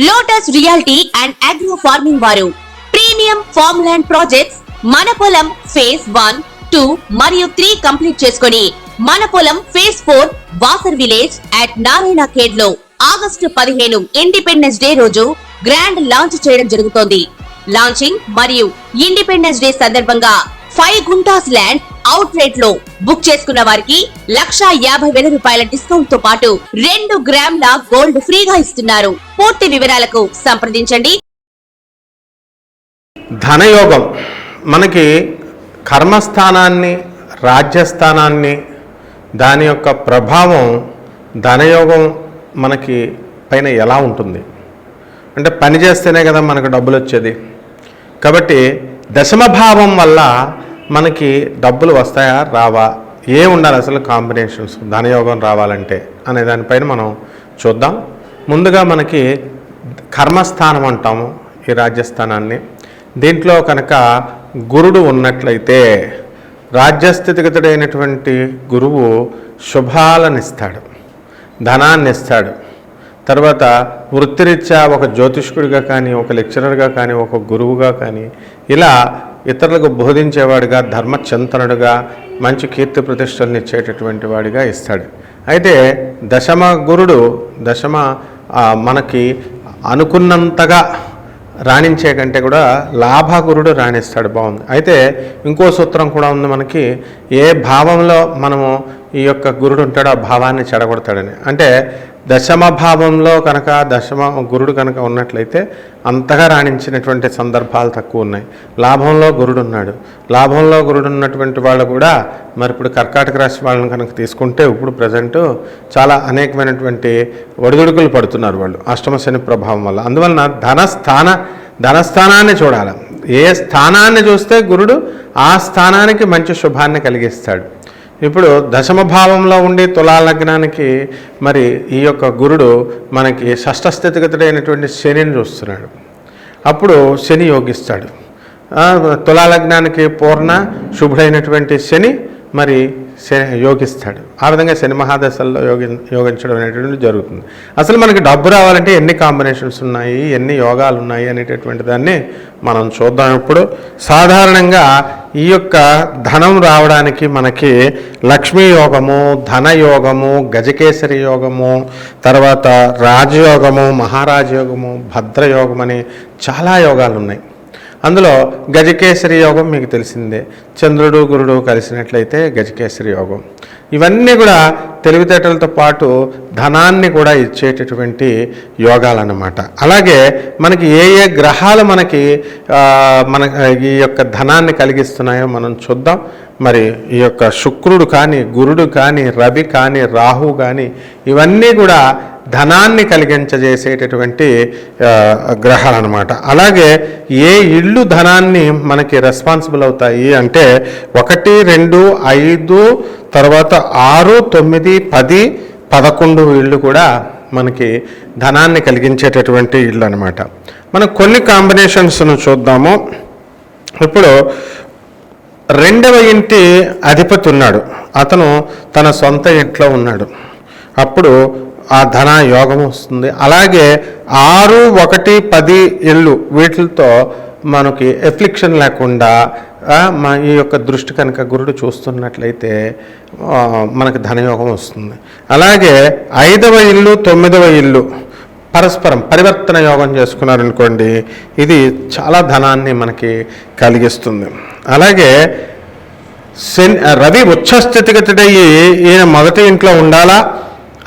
Lotus reality and agro farming వారు premium farm land projects మన పొలం ఫేజ్ 1, 2 మరియు 3 కంప్లీట్ చేసుకుని మన పొలం phase 4 Wasar village at Narayana Khed లో ఆగస్టు 15 ఇండిపెండెన్స్ డే రోజు గ్రాండ్ లాంచ్ చేయడం జరుగుతోంది. లాంచింగ్ మరియు ఇండిపెండెన్స్ డే సందర్భంగా 5 గుంటాస్ ల్యాండ్ అవుట్ రేట్ లో బుక్ చేసుకున్న వారికి 1,50,000 రూపాయల డిస్కౌంట్ తో పాటు 2 గ్రాముల గోల్డ్ ఫ్రీగా ఇస్తున్నారు. పూర్తి వివరాలకు సంప్రదించండి. ధనయోగం మనకి కర్మస్థానాన్ని, రాజ్యస్థానాన్ని, దాని యొక్క ప్రభావం ధనయోగం మనకి పైన ఎలా ఉంటుంది అంటే పని చేస్తేనే కదా మనకు డబ్బులు వచ్చేది. కాబట్టి దశమ భావం వల్ల మనకి డబ్బులు వస్తాయా రావా, ఏ ఉండాలి అసలు కాంబినేషన్స్ ధనయోగం రావాలంటే అనే దానిపైన మనం చూద్దాం. ముందుగా మనకి కర్మస్థానం అంటాము ఈ రాజ్యస్థానాన్ని. దీంట్లో కనుక గురుడు ఉన్నట్లయితే రాజ్యస్థితిగతుడైనటువంటి గురువు శుభాలనిస్తాడు, ధనాన్ని ఇస్తాడు. తర్వాత వృత్తిరీత్యా ఒక జ్యోతిష్కుడిగా కానీ, ఒక లెక్చరర్గా కానీ, ఒక గురువుగా కానీ ఇలా ఇతరులకు బోధించేవాడిగా, ధర్మచింతనుడుగా, మంచి కీర్తి ప్రతిష్టలను ఇచ్చేటటువంటి వాడిగా ఇస్తాడు. అయితే దశమ గురుడు మనకి అనుకున్నంతగా రాణించే కంటే కూడా లాభగురుడు రాణిస్తాడు. బాగుంది. అయితే ఇంకో సూత్రం కూడా ఉంది మనకి, ఏ భావంలో మనము ఈ యొక్క గురుడు ఉంటాడో ఆ భావాన్ని చెడగొడతాడని. అంటే దశమ భావంలో కనుక గురుడు కనుక ఉన్నట్లయితే అంతగా రాణించినటువంటి సందర్భాలు తక్కువ ఉన్నాయి. లాభంలో గురుడు ఉన్నాడు. లాభంలో గురుడు ఉన్నటువంటి వాళ్ళు కూడా మరి ఇప్పుడు కర్కాటక రాశి వాళ్ళని కనుక తీసుకుంటే ఇప్పుడు ప్రజెంటు చాలా అనేకమైనటువంటి ఒడిదుడుకులు పడుతున్నారు వాళ్ళు అష్టమ శని ప్రభావం వల్ల. అందువలన ధనస్థానాన్ని చూడాలి. ఏ స్థానాన్ని చూస్తే గురుడు ఆ స్థానానికి మంచి శుభాన్ని కలిగిస్తాడు. ఇప్పుడు దశమ భావంలో ఉండి తులా లగ్నానికి మరి ఈ యొక్క గురుడు మనకి షష్ఠ స్థితిగతుడైనటువంటి శనిని చూస్తున్నాడు. అప్పుడు శని యోగిస్తాడు. తులా లగ్నానికి పూర్ణ శుభుడైనటువంటి శని మరి యోగిస్తాడు. ఆ విధంగా శని మహాదశల్లో యోగించడం అనేటువంటిది జరుగుతుంది. అసలు మనకి డబ్బు రావాలంటే ఎన్ని కాంబినేషన్స్ ఉన్నాయి, ఎన్ని యోగాలు ఉన్నాయి అనేటటువంటి దాన్ని మనం చూద్దాం. ఇప్పుడు సాధారణంగా ఈ యొక్క ధనం రావడానికి మనకి లక్ష్మీ యోగము, ధనయోగము, గజకేసరి యోగము, తర్వాత రాజయోగము, మహారాజయోగము, భద్రయోగం అని చాలా యోగాలు ఉన్నాయి. అందులో గజకేసరి యోగం మీకు తెలిసిందే. చంద్రుడు గురుడు కలిసినట్లయితే గజకేసరి యోగం. ఇవన్నీ కూడా తెలివితేటలతో పాటు ధనాన్ని కూడా ఇచ్చేటటువంటి యోగాలన్నమాట. అలాగే మనకి ఏ ఏ గ్రహాలు మనకి ఈ యొక్క ధనాన్ని కలిగిస్తున్నాయో మనం చూద్దాం. మరి ఈ యొక్క శుక్రుడు కానీ, గురుడు కానీ, రవి కానీ, రాహు కానీ ఇవన్నీ కూడా ధనాన్ని కలిగించజేసేటటువంటి గ్రహాలు అన్నమాట. అలాగే ఏ ఇళ్ళు ధనాన్ని మనకి రెస్పాన్సిబుల్ అవుతాయి అంటే 1, 2, 5 తర్వాత 6, 9, 10, 11 ఇళ్ళు కూడా మనకి ధనాన్ని కలిగించేటటువంటి ఇళ్ళు అనమాట. మనం కొన్ని కాంబినేషన్స్ను చూద్దాము. ఇప్పుడు 2వ ఇంటి అధిపతి ఉన్నాడు, అతను తన సొంత ఇంట్లో ఉన్నాడు, అప్పుడు ఆ ధన యోగం వస్తుంది. అలాగే 6, 1, 10 ఇళ్ళు వీటితో మనకి ఎఫ్లిక్షన్ లేకుండా ఈ యొక్క దృష్టి కనుక గురుడు చూస్తున్నట్లయితే మనకి ధనయోగం వస్తుంది. అలాగే 5వ ఇల్లు, 9వ ఇల్లు పరస్పరం పరివర్తన యోగం చేసుకున్నారనుకోండి, ఇది చాలా ధనాన్ని మనకి కలిగిస్తుంది. అలాగే రవి ఉచ్చస్థితిగతుడయ్యి ఈయన మొదటి ఇంట్లో ఉండాలా.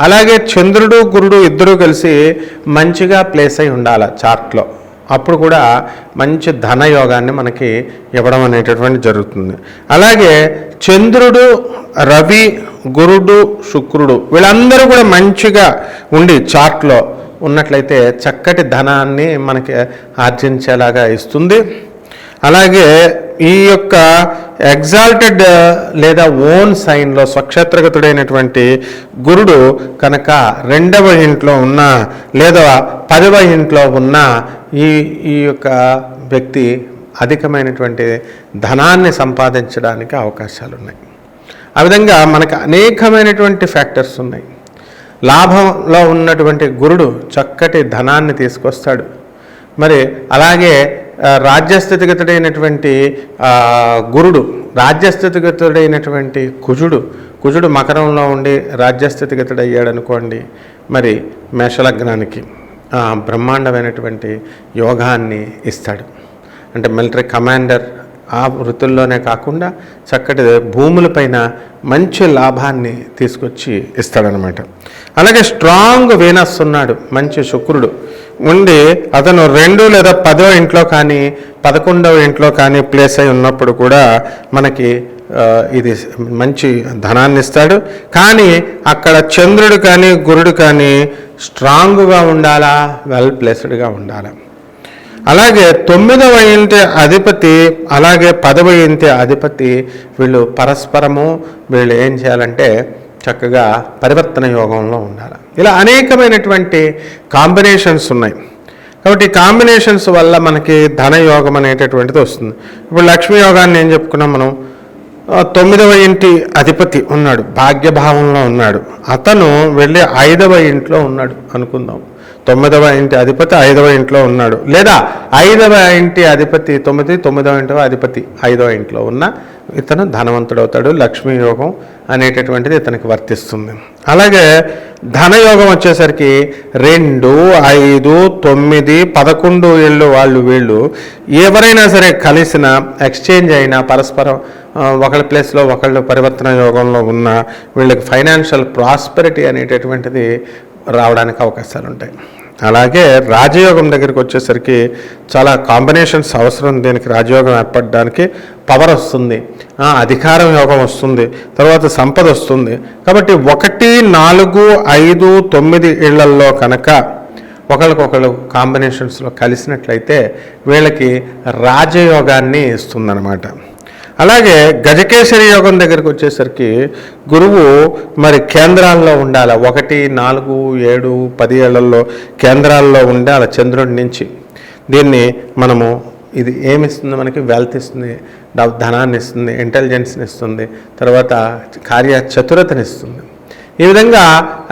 అలాగే చంద్రుడు గురుడు ఇద్దరూ కలిసి మంచిగా ప్లేస్ అయి ఉండాలి చార్ట్లో, అప్పుడు కూడా మంచి ధనయోగాన్ని మనకి ఇవ్వడం అనేటటువంటి జరుగుతుంది. అలాగే చంద్రుడు, రవి, గురుడు, శుక్రుడు వీళ్ళందరూ కూడా మంచిగా ఉండి చార్ట్లో ఉన్నట్లయితే చక్కటి ధనాన్ని మనకి ఆర్జించేలాగా ఇస్తుంది. అలాగే ఈ యొక్క ఎగ్జాల్టెడ్ లేదా ఓన్ సైన్లో స్వక్షేత్రగతుడైనటువంటి గురుడు కనుక 2వ ఇంట్లో ఉన్న లేదా 10వ ఇంట్లో ఉన్న ఈ యొక్క వ్యక్తి అధికమైనటువంటి ధనాన్ని సంపాదించడానికి అవకాశాలు ఉన్నాయి. ఆ విధంగా మనకు అనేకమైనటువంటి ఫ్యాక్టర్స్ ఉన్నాయి. లాభంలో ఉన్నటువంటి గురుడు చక్కటి ధనాన్ని తీసుకొస్తాడు. మరి అలాగే రాజ్యస్థితిగతుడైనటువంటి గురుడు, రాజ్యస్థితిగతుడైనటువంటి కుజుడు మకరంలో ఉండి రాజ్యస్థితిగతుడు అయ్యాడు అనుకోండి, మరి మేషలగ్నానికి బ్రహ్మాండమైనటువంటి యోగాన్ని ఇస్తాడు. అంటే మిలిటరీ కమాండర్ ఆ వృత్తుల్లోనే కాకుండా చక్కటి భూములపైన మంచి లాభాన్ని తీసుకొచ్చి ఇస్తాడనమాట. అలాగే స్ట్రాంగ్ వీనస్ ఉన్నాడు, మంచి శుక్రుడు ఉండి అతను 2 లేదా 10వ ఇంట్లో కానీ 11వ ఇంట్లో కానీ ప్లేస్ అయి ఉన్నప్పుడు కూడా మనకి ఇది మంచి ధనాన్ని ఇస్తాడు. కానీ అక్కడ చంద్రుడు కానీ గురుడు కానీ స్ట్రాంగ్గా ఉండాలా, వెల్ ప్లేస్డ్గా ఉండాలా. అలాగే 9వ ఇంటి అధిపతి అలాగే 10వ ఇంటి అధిపతి వీళ్ళు పరస్పరము వీళ్ళు ఏం చేయాలంటే చక్కగా పరివర్తన యోగంలో ఉండాలి. ఇలా అనేకమైనటువంటి కాంబినేషన్స్ ఉన్నాయి. కాబట్టి ఈ కాంబినేషన్స్ వల్ల మనకి ధనయోగం అనేటటువంటిది వస్తుంది. ఇప్పుడు లక్ష్మీ యోగాన్ని ఏం చెప్పుకున్నాం మనం, 9వ ఇంటి అధిపతి ఉన్నాడు, భాగ్యభావంలో ఉన్నాడు, అతను వెళ్ళి 5వ ఇంట్లో ఉన్నాడు అనుకుందాం. 9వ ఇంటి అధిపతి 5వ ఇంట్లో ఉన్నాడు, లేదా 5వ ఇంటి అధిపతి 9వ ఇంటి అధిపతి 5వ ఇంట్లో ఉన్న ఇతను ధనవంతుడు అవుతాడు. లక్ష్మీ యోగం అనేటటువంటిది ఇతనికి వర్తిస్తుంది. అలాగే ధనయోగం వచ్చేసరికి 2, 5, 9, 11 ఏళ్ళు వీళ్ళు ఎవరైనా సరే కలిసిన ఎక్స్చేంజ్ అయినా పరస్పరం ఒకళ్ళ ప్లేస్లో ఒకళ్ళు పరివర్తన యోగంలో ఉన్న వీళ్ళకి ఫైనాన్షియల్ ప్రాస్పెరిటీ అనేటటువంటిది రావడానికి అవకాశాలు ఉంటాయి. అలాగే రాజయోగం దగ్గరికి వచ్చేసరికి చాలా కాంబినేషన్స్ అవసరం. దీనికి రాజయోగం ఏర్పడడానికి పవర్ వస్తుంది, అధికారం యోగం వస్తుంది, తర్వాత సంపద వస్తుంది. కాబట్టి 1, 4, 5, 9 ఇళ్లల్లో కనుక ఒకరికొకరు కాంబినేషన్స్లో కలిసినట్లయితే వీళ్ళకి రాజయోగాన్ని ఇస్తుందన్నమాట. అలాగే గజకేసరి యోగం దగ్గరికి వచ్చేసరికి గురువు మరి కేంద్రాల్లో ఉండాలి. 1, 4, 7, 10 ఏళ్లలో కేంద్రాల్లో ఉండాలి చంద్రుడి నుంచి. దీన్ని మనము ఇది ఏమిస్తుంది, మనకి వెల్త్ ఇస్తుంది, ధనాన్ని ఇస్తుంది, ఇంటెలిజెన్స్ని ఇస్తుంది, తర్వాత కార్యచతురతని ఇస్తుంది. ఈ విధంగా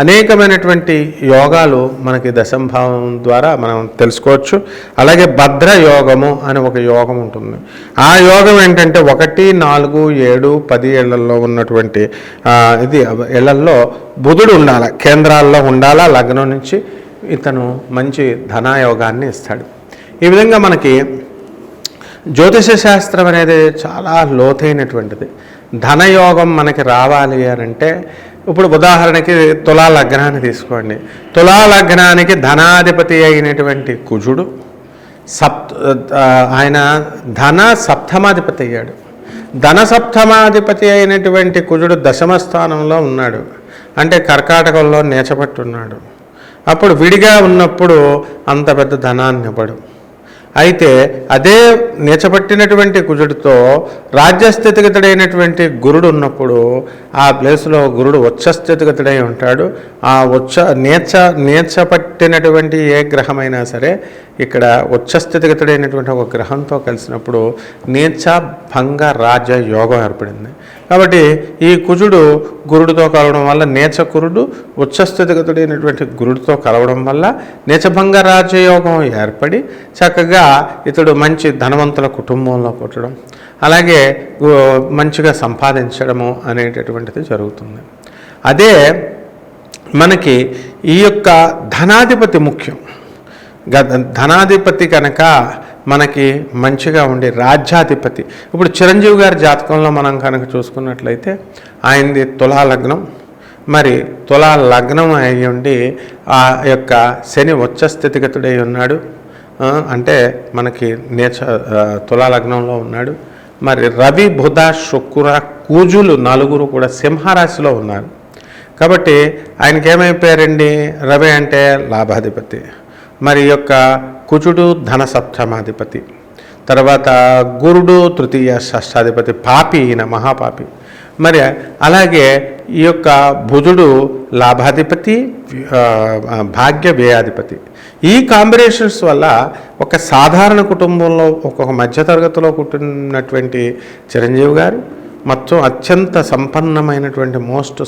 అనేకమైనటువంటి యోగాలు మనకి దశంభావం ద్వారా మనం తెలుసుకోవచ్చు. అలాగే భద్ర యోగము అని ఒక యోగం ఉంటుంది. ఆ యోగం ఏంటంటే 1, 4, 7, 10 ఏళ్లలో ఉన్నటువంటి ఇది ఏళ్లలో బుధుడు ఉండాలి, కేంద్రాల్లో ఉండాలా, లగ్నం నుంచి ఇతను మంచి ధనాయోగాన్ని ఇస్తాడు. ఈ విధంగా మనకి జ్యోతిష శాస్త్రం అనేది చాలా లోతైనటువంటిది. ధనయోగం మనకి రావాలి అని అంటే ఇప్పుడు ఉదాహరణకి తులా లగ్నాన్ని తీసుకోండి. తులా లగ్నానికి ధనాధిపతి అయినటువంటి కుజుడు ఆయన ధన సప్తమాధిపతి అయ్యాడు. ధన సప్తమాధిపతి అయినటువంటి కుజుడు 10వ స్థానంలో ఉన్నాడు, అంటే కర్కాటకంలో నీచపట్టున్నాడు. అప్పుడు విడిగా ఉన్నప్పుడు అంత పెద్ద ధనాన్ని ఇవ్వడు. అయితే అదే నీచపట్టినటువంటి కుజుడితో రాజ్యస్థితిగతుడైనటువంటి గురుడు ఉన్నప్పుడు ఆ ప్లేసులో గురుడు ఉచ్చస్థితిగతుడై ఉంటాడు. ఆ నీచపట్టినటువంటి ఏ గ్రహమైనా సరే ఇక్కడ ఉచ్చస్థితిగతుడైనటువంటి ఒక గ్రహంతో కలిసినప్పుడు నీచ భంగ రాజ యోగం ఏర్పడింది. కాబట్టి ఈ కుజుడు గురుడితో కలవడం వల్ల నీచ కురుడు ఉచ్చస్థితిగతుడైనటువంటి గురుడితో కలవడం వల్ల నీచభంగ రాజయోగం ఏర్పడి చక్కగా ఇతడు మంచి ధనవంతుల కుటుంబంలో పుట్టడం, అలాగే మంచిగా సంపాదించడము అనేటటువంటిది జరుగుతుంది. అదే మనకి ఈ యొక్క ధనాధిపతి ముఖ్యం. ధనాధిపతి కనుక మనకి మంచిగా ఉండే రాజ్యాధిపతి. ఇప్పుడు చిరంజీవి గారి జాతకంలో మనం కనుక చూసుకున్నట్లయితే ఆయనది తులా లగ్నం. మరి తులా లగ్నం అయి ఉండి ఆ యొక్క శని ఉచ్చస్థితిగతుడై ఉన్నాడు, అంటే మనకి తులా లగ్నంలో ఉన్నాడు. మరి రవి బుధ శుక్ర కూజులు 4 కూడా సింహరాశిలో ఉన్నారు. కాబట్టి ఆయనకి ఏమైపోయారండి, రవి అంటే లాభాధిపతి, మరి యొక్క కుజుడు ధన సప్తమాధిపతి, తర్వాత గురుడు తృతీయ షష్టాధిపతి, పాపి ఈయన మహాపాపి. మరి అలాగే ఈ యొక్క బుధుడు లాభాధిపతి, భాగ్య వ్యయాధిపతి. ఈ కాంబినేషన్స్ వల్ల ఒక సాధారణ కుటుంబంలో ఒక్కొక్క మధ్యతరగతిలో పుట్టినటువంటి చిరంజీవి గారు మొత్తం అత్యంత సంపన్నమైనటువంటి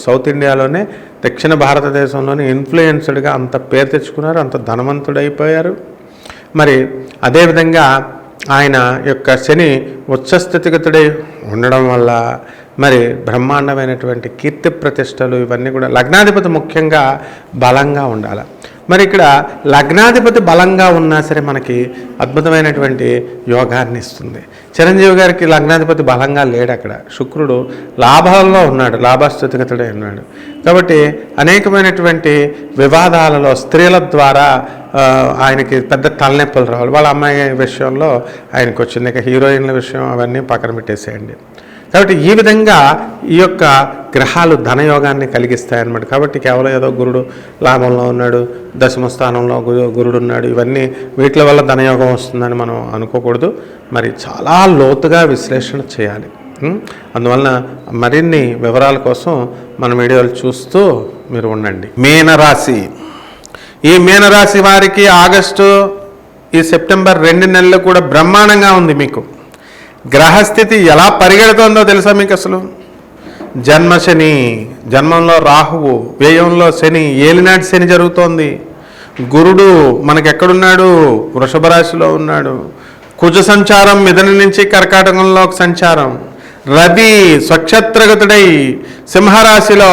సౌత్ ఇండియాలోనే దక్షిణ భారతదేశంలోనే ఇన్ఫ్లుయెన్స్డ్గా అంత పేరు తెచ్చుకున్నారు, అంత ధనవంతుడైపోయారు. మరి అదేవిధంగా ఆయన యొక్క శని ఉచ్చస్థితిగతుడై ఉండడం వల్ల మరి బ్రహ్మాండమైనటువంటి కీర్తి ప్రతిష్టలు ఇవన్నీ కూడా, లగ్నాధిపతి ముఖ్యంగా బలంగా ఉండాలి. మరి ఇక్కడ లగ్నాధిపతి బలంగా ఉన్నా సరే మనకి అద్భుతమైనటువంటి యోగాన్ని ఇస్తుంది. చిరంజీవి గారికి లగ్నాధిపతి బలంగా లేడు, అక్కడ శుక్రుడు లాభాల్లో ఉన్నాడు, లాభస్థితిగతుడే ఉన్నాడు. కాబట్టి అనేకమైనటువంటి వివాదాలలో స్త్రీల ద్వారా ఆయనకి పెద్ద తలనొప్పులు రావాలి. వాళ్ళ అమ్మాయి విషయంలో ఆయనకు వచ్చింది. ఇక హీరోయిన్ల విషయం అవన్నీ పక్కన పెట్టేసేయండి. కాబట్టి ఈ విధంగా ఈ యొక్క గ్రహాలు ధనయోగాన్ని కలిగిస్తాయన్నమాట. కాబట్టి కేవలం ఏదో గురుడు లాభంలో ఉన్నాడు, దశమ స్థానంలో గురుడు ఉన్నాడు, ఇవన్నీ వీటి వల్ల ధనయోగం వస్తుందని మనం అనుకోకూడదు. మరి చాలా లోతుగా విశ్లేషణ చేయాలి. అందువలన మరిన్ని వివరాల కోసం మన వీడియోలు చూస్తూ మీరు ఉండండి. మీనరాశి. ఈ మీనరాశి వారికి ఆగస్టు, ఈ సెప్టెంబర్ 2 నెలలు కూడా బ్రహ్మాండంగా ఉంది. మీకు గ్రహస్థితి ఎలా పరిగెడుతుందో తెలుసా మీకు? అసలు జన్మశని, జన్మంలో రాహువు, వ్యయంలో శని, ఏలినాటి శని జరుగుతోంది. గురుడు మనకెక్కడున్నాడు? వృషభ రాశిలో ఉన్నాడు. కుజ సంచారం మిథునం నుంచి కర్కాటకంలోకి సంచారం. రవి స్వక్షత్రగతుడై సింహరాశిలో,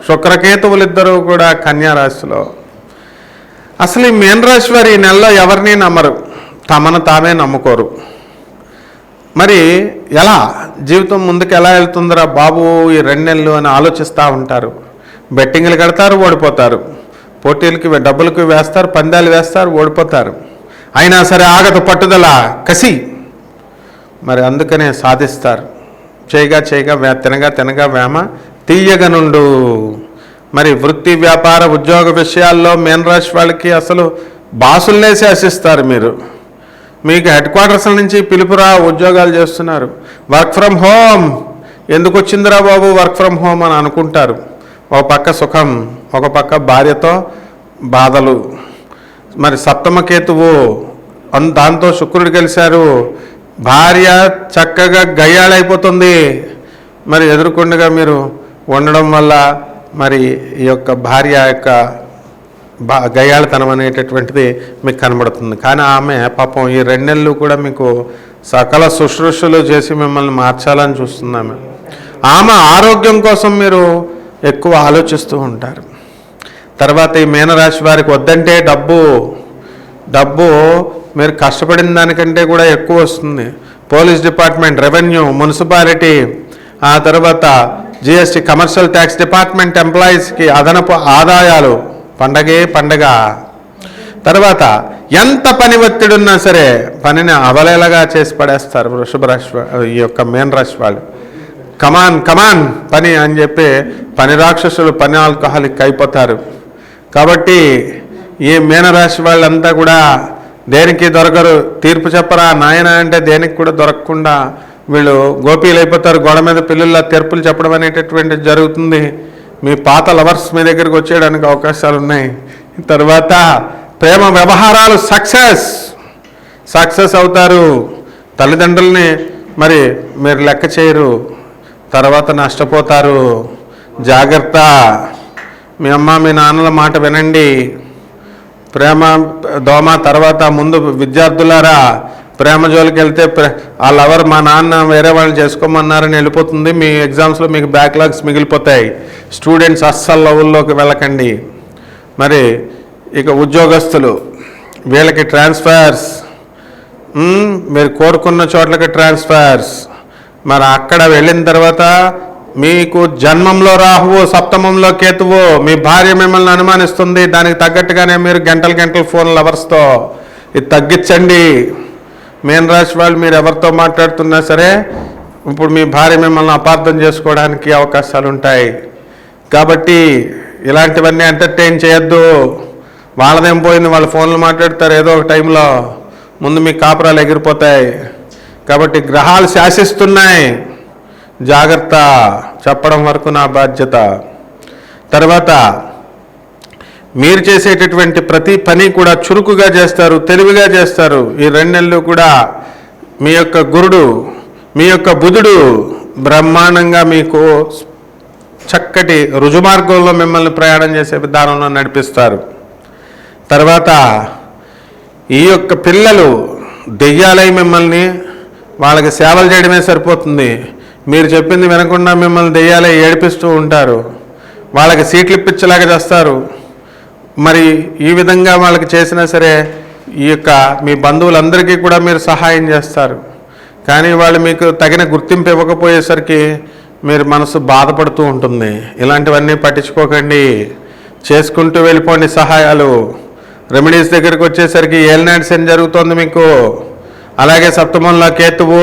శుక్రకేతువులిద్దరూ కూడా కన్యా రాశిలో. అసలు ఈ మీనరాశి వారు ఈ నెలలో ఎవరిని నమ్మరు, తమను తామే నమ్ముకోరు. మరి ఎలా జీవితం ముందుకు ఎలా వెళ్తుందిరా బాబు ఈ 2 నెలలు అని ఆలోచిస్తూ ఉంటారు. బెట్టింగ్లు కడతారు, ఓడిపోతారు. పోటీలకి డబ్బులకు వేస్తారు, పందాలు వేస్తారు, ఓడిపోతారు. అయినా సరే ఆగదు పట్టుదల, కసి. మరి అందుకనే సాధిస్తారు. చేయగా తినగా వేమ తీయగనుండు. మరి వృత్తి, వ్యాపార, ఉద్యోగ విషయాల్లో మీనరాశి వాళ్ళకి అసలు బాసుల్నే శాసిస్తారు. మీకు హెడ్ క్వార్టర్స్ నుంచి పిలుపురా, ఉద్యోగాలు చేస్తున్నారు. వర్క్ ఫ్రమ్ హోమ్ ఎందుకు వచ్చిందిరా బాబు వర్క్ ఫ్రమ్ హోమ్ అని అనుకుంటారు. ఒక పక్క సుఖం, ఒక పక్క భార్యతో బాధలు. మరి సప్తమకేతువు, దాంతో శుక్రుడు కలిశారు. భార్య చక్కగా గయ్యాళైపోతుంది. మరి ఎదుర్కొండగా మీరు ఉండడం వల్ల మరి ఈ యొక్క భార్య యొక్క గయ్యాళతనం అనేటటువంటిది మీకు కనబడుతుంది. కానీ ఆమె పాపం ఈ 2 నెలలు కూడా మీకు సకల శుశ్రూషలు చేసి మిమ్మల్ని మార్చాలని చూస్తుంది. ఆమె ఆరోగ్యం కోసం మీరు ఎక్కువ ఆలోచిస్తూ ఉంటారు. తర్వాత ఈ మీనరాశి వారికి వద్దంటే డబ్బు మీరు కష్టపడిన దానికంటే కూడా ఎక్కువ వస్తుంది. పోలీస్ డిపార్ట్మెంట్, రెవెన్యూ, మున్సిపాలిటీ, ఆ తర్వాత జిఎస్టీ, కమర్షియల్ ట్యాక్స్ డిపార్ట్మెంట్ ఎంప్లాయీస్కి అదనపు ఆదాయాలు, పండగ. తర్వాత ఎంత పని ఒత్తిడి ఉన్నా సరే పనిని అవలేలగా చేసి పడేస్తారు వృషభ రాశి, ఈ యొక్క మీనరాశి వాళ్ళు. కమాన్ పని అని చెప్పి పని రాక్షసులు, పని ఆల్కహాలిక్ అయిపోతారు. కాబట్టి ఈ మీనరాశి వాళ్ళంతా కూడా దేనికి దొరకరు. తీర్పు చెప్పరా నాయన అంటే దేనికి కూడా దొరకకుండా వీళ్ళు గోపీలు అయిపోతారు. గోడ మీద పిల్లల తీర్పులు చెప్పడం అనేటటువంటిది జరుగుతుంది. మీ పాత లవర్స్ మీ దగ్గరికి వచ్చేయడానికి అవకాశాలు ఉన్నాయి. తర్వాత ప్రేమ వ్యవహారాలు సక్సెస్ అవుతారు. తల్లిదండ్రుల్ని మరి మీరు లెక్క చేయరు, తర్వాత నష్టపోతారు. జాగ్రత్త. మీ అమ్మ మీ నాన్నల మాట వినండి. ప్రేమ దోమ. తర్వాత ముందు విద్యార్థులారా, ప్రేమ జోలికి వెళ్తే ఆ లవర్ మా నాన్న వేరే వాళ్ళు చేసుకోమన్నారని వెళ్ళిపోతుంది. మీ ఎగ్జామ్స్లో మీకు బ్యాక్లాగ్స్ మిగిలిపోతాయి. స్టూడెంట్స్ అస్సలు లవ్ల్లోకి వెళ్ళకండి. మరి ఇక ఉద్యోగస్తులు, వీళ్ళకి ట్రాన్స్ఫర్స్, మీరు కోరుకున్న చోట్లకి ట్రాన్స్ఫర్స్. మరి అక్కడ వెళ్ళిన తర్వాత మీకు జన్మంలో రాహువు, సప్తమంలో కేతువు, మీ భార్య మిమ్మల్ని అనుమానిస్తుంది. దానికి తగ్గట్టుగానే మీరు గంటలు ఫోన్ లవర్స్తో. ఇది తగ్గించండి. మీనరాశి వాళ్ళు మీరు ఎవరితో మాట్లాడుతున్నా సరే ఇప్పుడు మీ భార్య మిమ్మల్ని అపార్థం చేసుకోవడానికి అవకాశాలు ఉంటాయి. కాబట్టి ఇలాంటివన్నీ ఎంటర్టైన్ చేయొద్దు. వాళ్ళదేం పోయింది, వాళ్ళ ఫోన్లు మాట్లాడతారు ఏదో ఒక టైంలో, ముందు మీ కాపురాలు ఎగిరిపోతాయి. కాబట్టి గ్రహాలు శాసిస్తున్నాయి, జాగ్రత్త. చెప్పడం వరకు నా బాధ్యత. తర్వాత మీరు చేసేటటువంటి ప్రతి పని కూడా చురుకుగా చేస్తారు, తెలివిగా చేస్తారు. ఈ 2 నెలలు కూడా మీ యొక్క గురుడు, మీ యొక్క బుధుడు బ్రహ్మాండంగా మీకు చక్కటి రుజుమార్గంలో మిమ్మల్ని ప్రయాణం చేసే విధానంలో నడిపిస్తారు. తర్వాత ఈ యొక్క పిల్లలు దెయ్యాలై మిమ్మల్ని వాళ్ళకి సేవలు చేయడమే సరిపోతుంది. మీరు చెప్పింది వినకుండా మిమ్మల్ని దెయ్యాలై ఏడిపిస్తూ ఉంటారు, వాళ్ళకి సీట్లు ఇప్పించలాగా చేస్తారు. మరి ఈ విధంగా వాళ్ళకి చేసినా సరే ఈ యొక్క మీ బంధువులందరికీ కూడా మీరు సహాయం చేస్తారు. కానీ వాళ్ళు మీకు తగిన గుర్తింపు ఇవ్వకపోయేసరికి మీరు మనసు బాధపడుతూ ఉంటుంది. ఇలాంటివన్నీ పట్టించుకోకండి, చేసుకుంటూ వెళ్ళిపోండి సహాయాలు. రెమెడీస్ దగ్గరికి వచ్చేసరికి ఏలినాటి శని జరుగుతోంది మీకు. అలాగే సప్తమంలో కేతువు,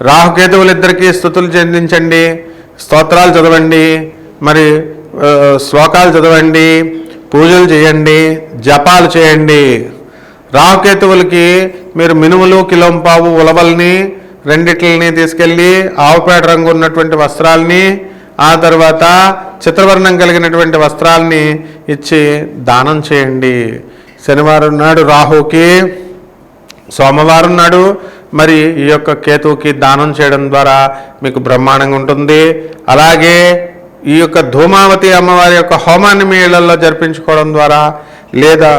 రాహుకేతువులు ఇద్దరికీ స్తుతులు చెందించండి, స్తోత్రాలు చదవండి, మరి శ్లోకాలు చదవండి, పూజలు చేయండి, జపాలు చేయండి. రాహుకేతువులకి మీరు మినుములు, కిలోంపావు ఉలవల్ని రెండిట్లని తీసుకెళ్ళి ఆవుపేట రంగు ఉన్నటువంటి వస్త్రాలని, ఆ తర్వాత చిత్రవర్ణం కలిగినటువంటి వస్త్రాలని ఇచ్చి దానం చేయండి. శనివారం నాడు రాహుకి, సోమవారం నాడు మరి ఈ యొక్క కేతువుకి దానం చేయడం ద్వారా మీకు బ్రహ్మాండంగా ఉంటుంది. అలాగే ఈ యొక్క ధూమావతి అమ్మవారి యొక్క హోమాన్ని మీ ఇళ్లలో జరిపించుకోవడం ద్వారా, లేదా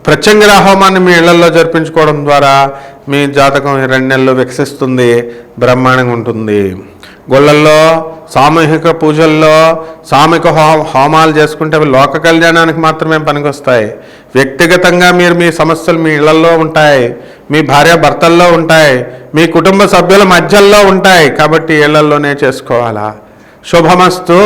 ప్రత్యంగిర హోమాన్ని మీ ఇళ్లలో జరిపించుకోవడం ద్వారా మీ జాతకం 2 నెలలు వికసిస్తుంది, బ్రహ్మాండంగా ఉంటుంది. గుళ్ళల్లో సామూహిక పూజల్లో సామూహిక హోమాలు చేసుకుంటే అవి లోక కళ్యాణానికి మాత్రమే పనికొస్తాయి. వ్యక్తిగతంగా మీరు మీ సమస్యలు మీ ఇళ్లలో ఉంటాయి, మీ భార్యాభర్తల్లో ఉంటాయి, మీ కుటుంబ సభ్యుల మధ్యలో ఉంటాయి. కాబట్టి ఇళ్లలోనే చేసుకోవాలా. శుభమస్తు.